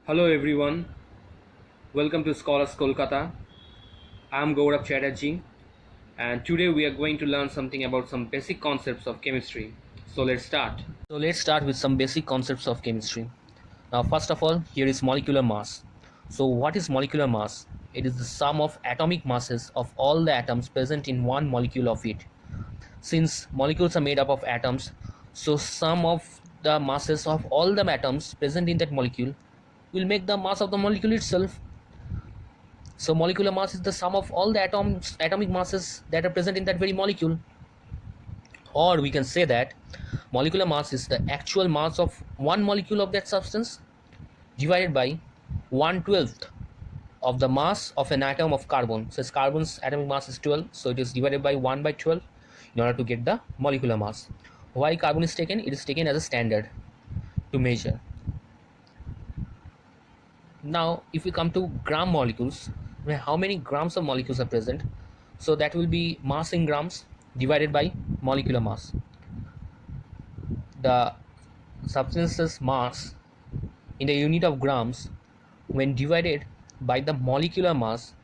Hello everyone, welcome to Scholars Kolkata. I'm Gaurav Chatterjee and today we are going to learn something about some basic concepts of chemistry. So let's start. So let's start with some basic concepts of chemistry. Now first of all, here is molecular mass. So what is molecular mass? It is the sum of atomic masses of all the atoms present in one molecule of it. Since molecules are made up of atoms, so sum of the masses of all the atoms present in that molecule will make the mass of the molecule itself. So molecular mass is the sum of all the atomic masses that are present in that very molecule. Or we can say that molecular mass is the actual mass of one molecule of that substance divided by 1/12 of the mass of an atom of carbon. So carbon's atomic mass is 12, so it is divided by 1 by 12 in order to get the molecular mass. Why carbon is taken? It is taken as a standard to measure. Now if we come to gram molecules, how many grams of molecules are present? So that will be mass in grams divided by molecular mass. The substance's mass in the unit of grams when divided by the molecular mass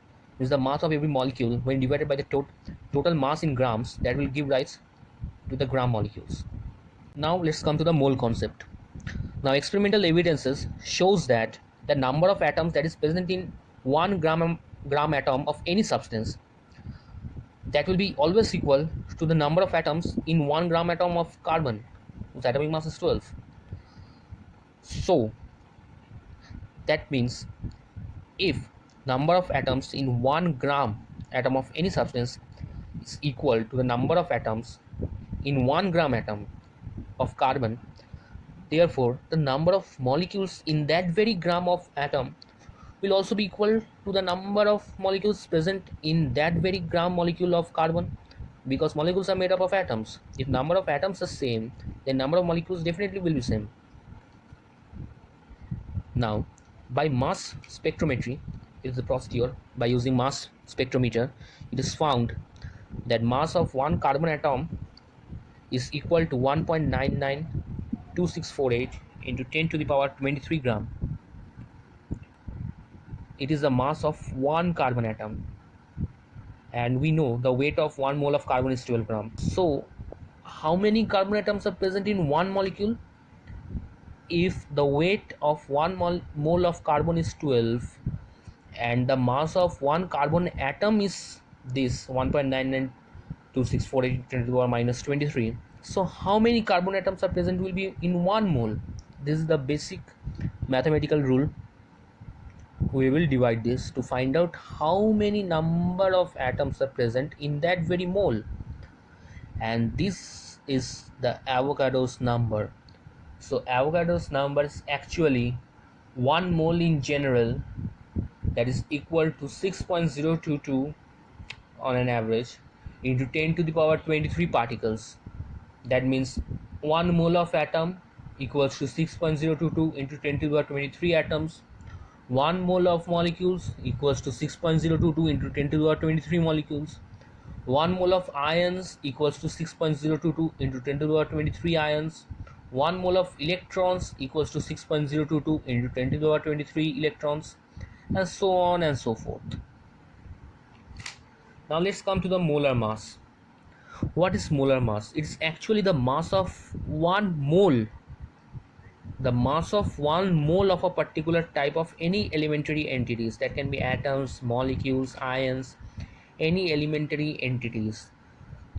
is the mass of every molecule when divided by the total mass in grams, that will give rise to the gram molecules. Now let's come to the mole concept. Now experimental evidences shows that the number of atoms that is present in 1 gram atom of any substance, that will be always equal to the number of atoms in 1 gram atom of carbon whose atomic mass is 12. So that means if number of atoms in 1 gram atom of any substance is equal to the number of atoms in 1 gram atom of carbon, therefore the number of molecules in that very gram of atom will also be equal to the number of molecules present in that very gram molecule of carbon, because molecules are made up of atoms. If number of atoms are same, then number of molecules definitely will be same. Now by mass spectrometry, it is the procedure by using mass spectrometer, it is found that mass of one carbon atom is equal to 1.992648 into 10 to the power 23 gram. It is the mass of one carbon atom, and we know the weight of 1 mole of carbon is 12 grams. So how many carbon atoms are present in one molecule? If the weight of 1 mole of carbon is 12 and the mass of one carbon atom is this 1.992648 to the power minus 23, so how many carbon atoms are present will be in 1 mole? This is the basic mathematical rule. We will divide this to find out how many number of atoms are present in that very mole, and this is the Avogadro's number. So Avogadro's number is actually 1 mole in general, that is equal to 6.022 on an average into 10 to the power 23 particles. That means 1 mole of atom equals to 6.022 into 10 to the power 23 atoms. 1 mole of molecules equals to 6.022 into 10 to the power 23 molecules. 1 mole of ions equals to 6.022 into 10 to the power 23 ions. 1 mole of electrons equals to 6.022 into 10 to the power 23 electrons, and so on and so forth. Now let's come to the molar mass. What is molar mass? It is actually the mass of 1 mole. The mass of 1 mole of a particular type of any elementary entities, that can be atoms, molecules, ions, any elementary entities,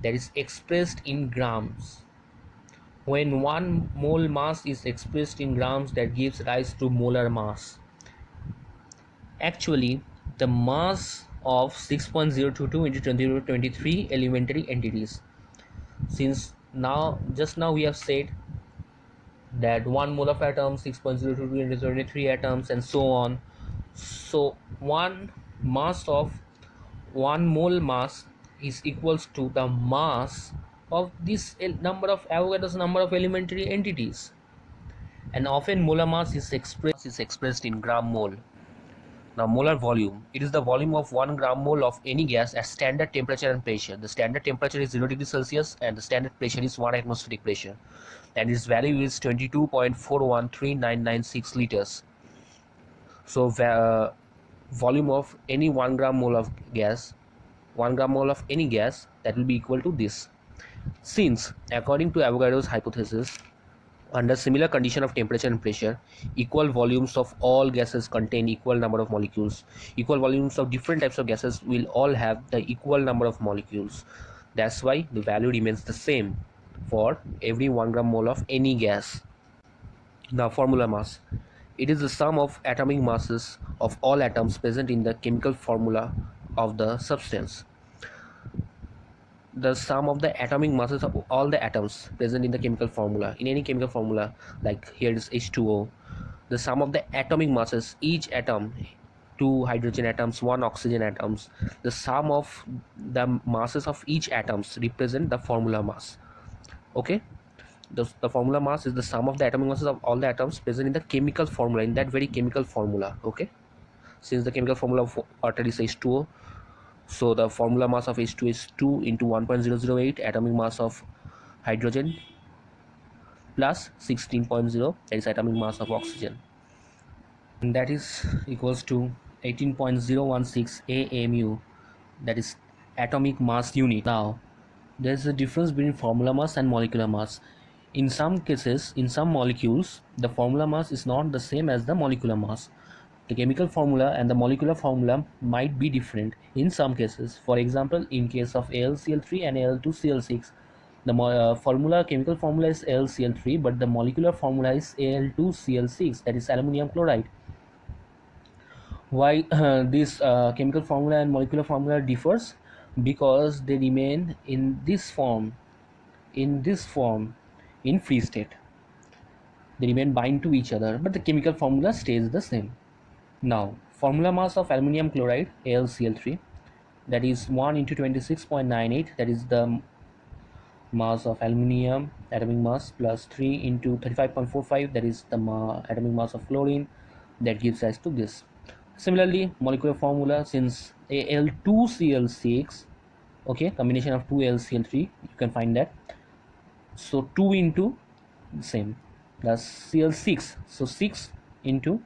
that is expressed in grams. When 1 mole mass is expressed in grams, that gives rise to molar mass. Actually the mass of 6.022 into 10 to the power 23 elementary entities, since just now we have said that 1 mole of atom 6.022 into 23 atoms and so on. So 1 mass of 1 mole mass is equals to the mass of this number of Avogadro's number of elementary entities, and often molar mass is expressed in gram mole. Now molar volume, it is the volume of 1 gram mole of any gas at standard temperature and pressure. The standard temperature is 0 degrees Celsius and the standard pressure is 1 atmospheric pressure, and its value is 22.413996 liters. So volume of any 1 gram mole of gas, 1 gram mole of any gas, that will be equal to this. Since according to Avogadro's hypothesis, under similar condition of temperature and pressure, equal volumes of all gases contain equal number of molecules. Equal volumes of different types of gases will all have the equal number of molecules. That's why the value remains the same for every 1 gram mole of any gas. Now, formula mass. It is the sum of atomic masses of all atoms present in the chemical formula of the substance. The sum of the atomic masses of all the atoms present in the chemical formula, in any chemical formula, like here is H2O. The sum of the atomic masses, each atom, 2 hydrogen atoms, 1 oxygen atoms, the sum of the masses of each atoms represent the formula mass. Okay, the formula mass is the sum of the atomic masses of all the atoms present in the chemical formula, in that very chemical formula. Okay, since the chemical formula of water is H2O, so the formula mass of H2 is 2 into 1.008 atomic mass of hydrogen plus 16.0, that is atomic mass of oxygen, and that is equals to 18.016 AMU, that is atomic mass unit. Now there is a difference between formula mass and molecular mass. In some cases, in some molecules, the formula mass is not the same as the molecular mass. The chemical formula and the molecular formula might be different in some cases. For example, in case of AlCl3 and Al2Cl6, the chemical formula is AlCl3, but the molecular formula is Al2Cl6, that is aluminum chloride. Why this chemical formula and molecular formula differs? Because they remain in this form, in free state. They remain bind to each other, but the chemical formula stays the same. Now, formula mass of aluminum chloride, AlCl3, that is 1 into 26.98, that is the mass of aluminum, atomic mass, plus 3 into 35.45, that is the atomic mass of chlorine, that gives rise to this. Similarly, molecular formula, since Al2Cl6, okay, combination of 2 AlCl3, you can find that. So 2 into the same, that's Cl6, so 6 into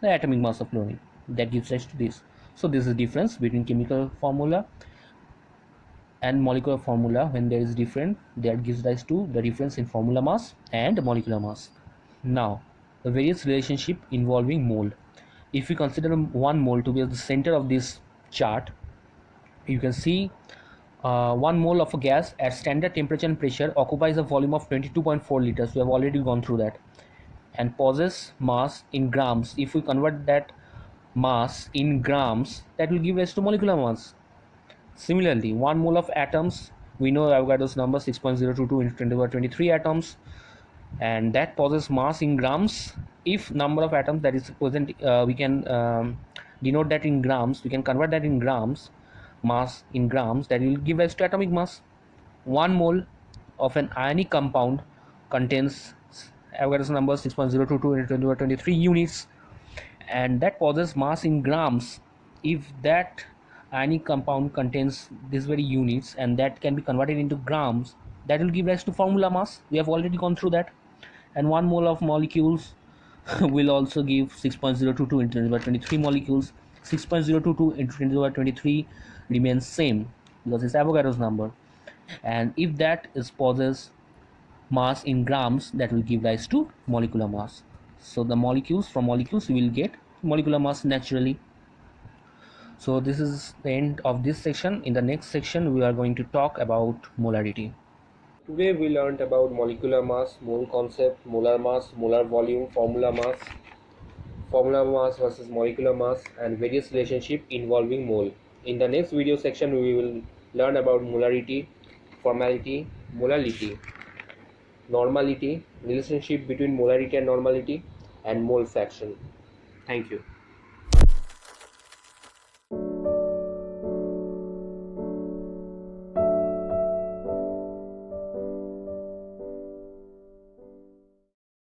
the atomic mass of chlorine, that gives rise to this. So this is the difference between chemical formula and molecular formula. When there is different, that gives rise to the difference in formula mass and molecular mass. Now, the various relationship involving mole. If we consider 1 mole to be at the center of this chart, you can see 1 mole of a gas at standard temperature and pressure occupies a volume of 22.4 liters. We have already gone through that, and possess mass in grams. If we convert that mass in grams, that will give rise to molecular mass. Similarly, 1 mole of atoms, we know Avogadro's number 6.022 into 10 to the power 23 atoms, and that possesses mass in grams. If number of atoms that is present, we can denote that in grams, we can convert that in grams, mass in grams, that will give rise to atomic mass. 1 mole of an ionic compound contains Avogadro's number 6.022 into 10 to the power 23 units, and that possesses mass in grams. If that ionic compound contains these very units and that can be converted into grams, that will give rise to formula mass. We have already gone through that. And 1 mole of molecules will also give 6.022 into 10 to the power 23 molecules. 6.022 into 10 to the power 23 remains same because it's Avogadro's number, and if that is possess mass in grams, that will give rise to molecular mass. So the molecules, from molecules we will get molecular mass naturally. So this is the end of this section. In the next section we are going to talk about molarity. Today we learned about molecular mass, mole concept, molar mass, molar volume, formula mass versus molecular mass, and various relationship involving mole. In the next video section we will learn about molarity, formality, molality, normality, relationship between molarity and normality, and mole fraction. Thank you.